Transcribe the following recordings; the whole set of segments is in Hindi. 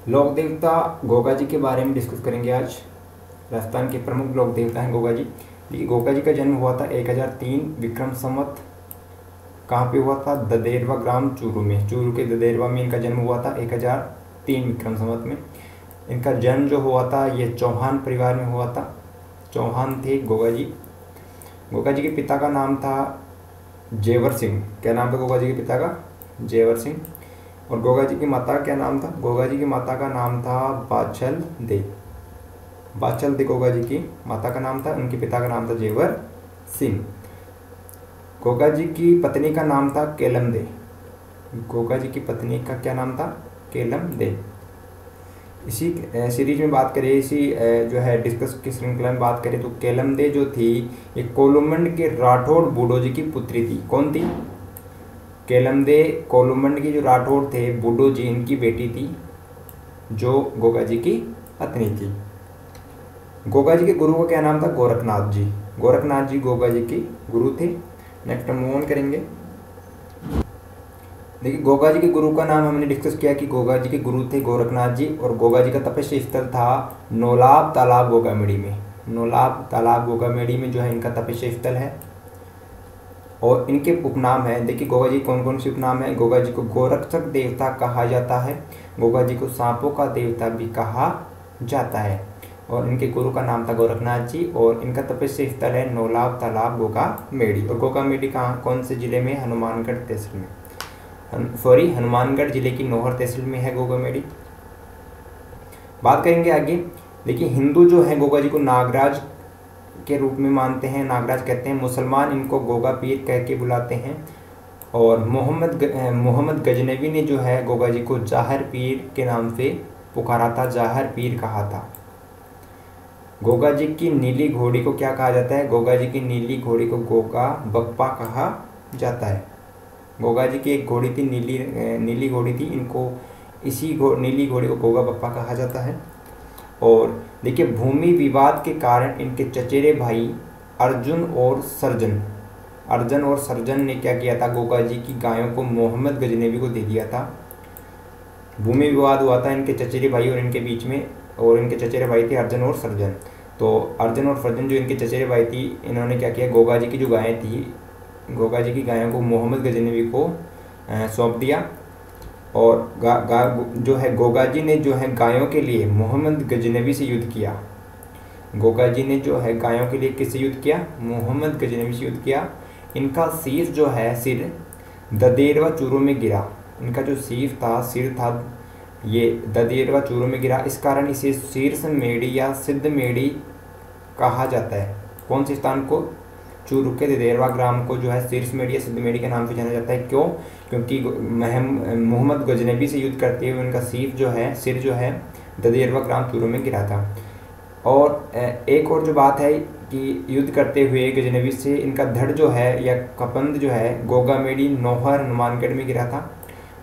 लोक देवता गोगा जी के बारे में डिस्कस करेंगे आज। राजस्थान के प्रमुख लोक देवता हैं गोगा जी। देखिए, गोगा जी का जन्म हुआ था 1003 विक्रम संवत। कहाँ पे हुआ था? ददेरवा ग्राम चूरू में। चूरू के ददेरवा में इनका जन्म हुआ था 1003 विक्रम संवत में। इनका जन्म जो हुआ था ये चौहान परिवार में हुआ था। चौहान थे गोगा जी। गोगा जी के पिता का नाम था जेवर सिंह। क्या नाम था गोगा जी के पिता का? जेवर सिंह। और गोगा जी की माता का क्या नाम था? गोगा जी की माता का नाम था बाछल दे। बाछल दे गोगा जी की माता का नाम था। उनके पिता का नाम था जेवर सिंह। गोगा जी की पत्नी का नाम था केलम दे। गोगा जी की पत्नी का क्या नाम था? केलम दे। इसी सीरीज में बात करें, इसी जो है डिस्कस की श्रृंखला में बात करें तो केलम दे जो थी ये कोलुमंड के राठौड़ बूढ़ो जी की पुत्री थी। कौन थी? केलमदे कोलुमंड की जो राठौड़ थे बूढ़ो जी, इनकी बेटी थी जो गोगा जी की पत्नी थी। गोगा जी के गुरु का क्या नाम था? गोरखनाथ जी। गोरखनाथ जी गोगा जी के गुरु थे। नेक्स्ट हम मूव ऑन करेंगे। देखिए, गोगा जी के गुरु का नाम हमने डिस्कस किया कि गोगा जी के गुरु थे गोरखनाथ जी, और गोगा जी का तपस्या स्थल था नौलाब तालाब गोगामेड़ी में। नौलाब तालाब गोगामेड़ी में जो है इनका तपस्या स्थल है। और इनके उपनाम है, देखिए गोगा जी कौन कौन से उपनाम है। गोगा जी को गोरक्षक देवता कहा जाता है। गोगा जी को सांपों का देवता भी कहा जाता है। और इनके गुरु का नाम था गोरखनाथ जी, और इनका तपस्या स्थल है नौलाब तालाब गोगामेड़ी। और गोगामेड़ी कहाँ, कौन से जिले में? हनुमानगढ़ तहसील में। हनुमानगढ़ जिले की नौहर तहसील में है गोगामेड़ी। बात करेंगे आगे। देखिए, हिंदू जो है गोगा जी को नागराज के रूप में मानते हैं, नागराज कहते हैं। मुसलमान इनको गोगा पीर कह के बुलाते हैं। और मोहम्मद गजनवी ने जो है गोगा जी को जाहर पीर के नाम से पुकारा था, जाहर पीर कहा था। गोगा जी की नीली घोड़ी को क्या कहा जाता है? गोगा जी की नीली घोड़ी को गोगा बप्पा कहा जाता है। गोगा जी की एक घोड़ी थी, नीली घोड़ी थी, इनको इसी नीली घोड़ी को गोगा बप्पा कहा जाता है। और देखिए, भूमि विवाद के कारण इनके चचेरे भाई अर्जुन और सर्जन ने क्या किया था? गोगा जी की गायों को मोहम्मद गजनवी को दे दिया था। भूमि विवाद हुआ था इनके चचेरे भाई और इनके बीच में, और इनके चचेरे भाई थे अर्जुन और सर्जन। तो अर्जुन और सर्जन जो इनके चचेरे भाई थी, इन्होंने क्या किया? गोगा जी की जो गायें थी, गोगा जी की गायों को मोहम्मद गजनवी को सौंप दिया। और जो है गोगा जी ने जो है गायों के लिए मोहम्मद गजनवी से युद्ध किया। गोगा जी ने जो है गायों के लिए किससे युद्ध किया? मोहम्मद गजनवी से युद्ध किया। इनका सिर जो है ददेरवा चूरू में गिरा। इनका जो सिर था ये ददेरवा चूरू में गिरा। इस कारण इसे शीर्ष मेड़ी या सिद्ध मेड़ी कहा जाता है। कौन से स्थान को? चूरू के ददेरवा ग्राम को जो है शीर्ष मेड़ी या सिद्ध मेड़ी के नाम से जाना जाता है। क्यों? क्योंकि मोहम्मद गजनवी से युद्ध करते हुए उनका सिर जो है ददेरवा ग्राम चूरू में गिरा था। और एक और जो बात है कि युद्ध करते हुए गजनवी से इनका धड़ जो है या कपंद जो है गोगामेड़ी नौहर हनुमानगढ़ में गिरा था।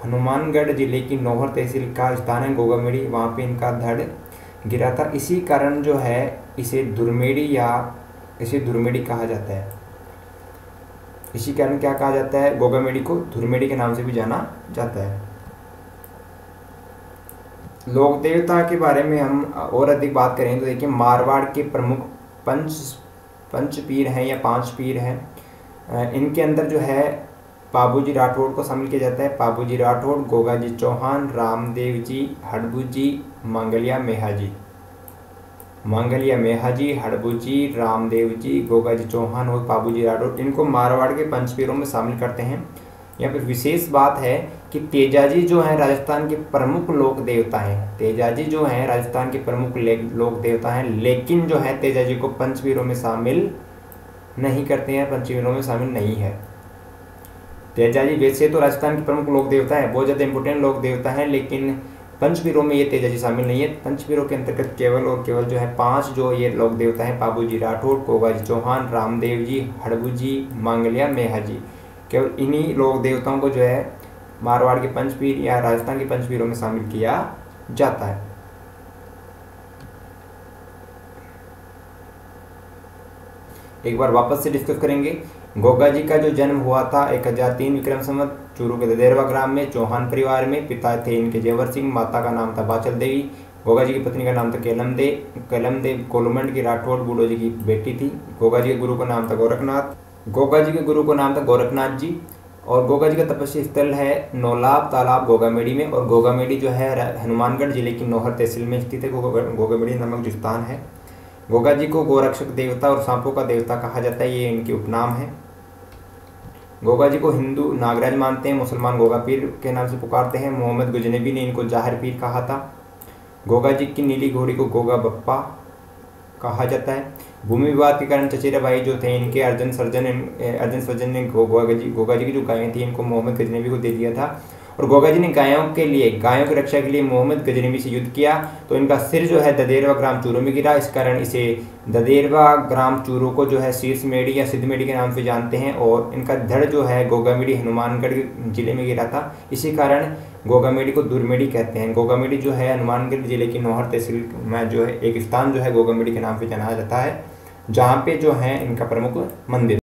हनुमानगढ़ जिले की नौहर तहसील का स्थान है गोगामेड़ी, वहाँ पे इनका धड़ गिरा था। इसी कारण जो है इसे धुरमेड़ी कहा जाता है। इसी कारण क्या कहा जाता है? गोगामेड़ी को धुरमेड़ी के नाम से भी जाना जाता है। लोक देवता के बारे में हम और अधिक बात करें तो देखिए, मारवाड़ के प्रमुख पंच पीर हैं या 5 पीर हैं। इनके अंदर जो है पाबूजी राठौड़ को शामिल किया जाता है। पाबूजी राठौड़, गोगा जी चौहान, रामदेव जी, हड़बू जी, मांगलिया मेहा जी, हड़बू जी, रामदेव जी, गोगा जी चौहान और पाबूजी राठौड़, इनको मारवाड़ के पंचपीरों में शामिल करते हैं। यहाँ पर विशेष बात है कि तेजाजी जो है राजस्थान के प्रमुख लोक देवता हैं। तेजाजी जो हैं राजस्थान के प्रमुख लोक देवता हैं, लेकिन जो है तेजाजी को पंचवीरों में शामिल नहीं करते हैं, पंचवीरों में शामिल नहीं है। तेजाजी वैसे तो राजस्थान के प्रमुख लोक देवता है, बहुत ज़्यादा इंपोर्टेंट लोक देवता है, लेकिन पंचवीरों में ये तेजाजी शामिल नहीं है। पंचवीरों के अंतर्गत केवल जो है 5 जो ये लोक देवता हैं, पाबूजी राठौड़, गोगा जी चौहान, रामदेव जी, हड़बू जी, मांगलिया मेहा जी, केवल इन्हीं लोक देवताओं को जो है मारवाड़ के पंचपीर या राजस्थान के पंचपीरों में शामिल किया जाता है। एक बार वापस से डिस्कस करेंगे। गोगा जी का जो जन्म हुआ था 1003 विक्रम संवत चूरू के ददेरवा ग्राम में चौहान परिवार में। पिता थे इनके जेवर सिंह, माता का नाम था बाचल देवी। गोगा जी की पत्नी का नाम था केलम देव कोलुमंड की राठौड़ बूढ़ो जी की बेटी थी। गोगा जी के गुरु का नाम था गोरखनाथ। गोगा जी के गुरु का नाम था गोरखनाथ जी। और गोगा जी का तपस्या स्थल है नौलाब तालाब गोगामेड़ी में। और गोगामेड़ी जो है हनुमानगढ़ जिले की नौहर तहसील में स्थित है। गोगामेड़ी नामक जो स्थान है। गोगा जी को गोरक्षक देवता और सांपों का देवता कहा जाता है, ये इनके उपनाम है। गोगा जी को हिंदू नागराज मानते हैं, मुसलमान गोगा पीर के नाम से पुकारते हैं। मोहम्मद गजनबी ने इनको जाहिर पीर कहा था। गोगा जी की नीली घोड़ी को गोगा बप्पा कहा जाता है। भूमि विवाद के कारण चचेरा भाई जो थे इनके अर्जन सर्जन ने गोगा जी की जो गायें थी इनको मोहम्मद गजनबी को दे दिया था। और गोगा जी ने गायों की रक्षा के लिए मोहम्मद गजनबी से युद्ध किया, तो इनका सिर जो है ददेरवा ग्राम चूरू में गिरा। इस कारण इसे ददेरवा ग्राम चूरू को जो है शीर्षमेड़ी या सिद्धमेड़ी के नाम से जानते हैं। और इनका धड़ जो है गोगामेड़ी हनुमानगढ़ जिले में गिरा था, इसी कारण गोगामेड़ी को दुरमेड़ी कहते हैं। गोगामेड़ी जो है हनुमानगढ़ जिले की नौहर तहसील में जो है एक स्थान जो है गोगामेड़ी के नाम से जाना जाता है, जहाँ पे जो है इनका प्रमुख मंदिर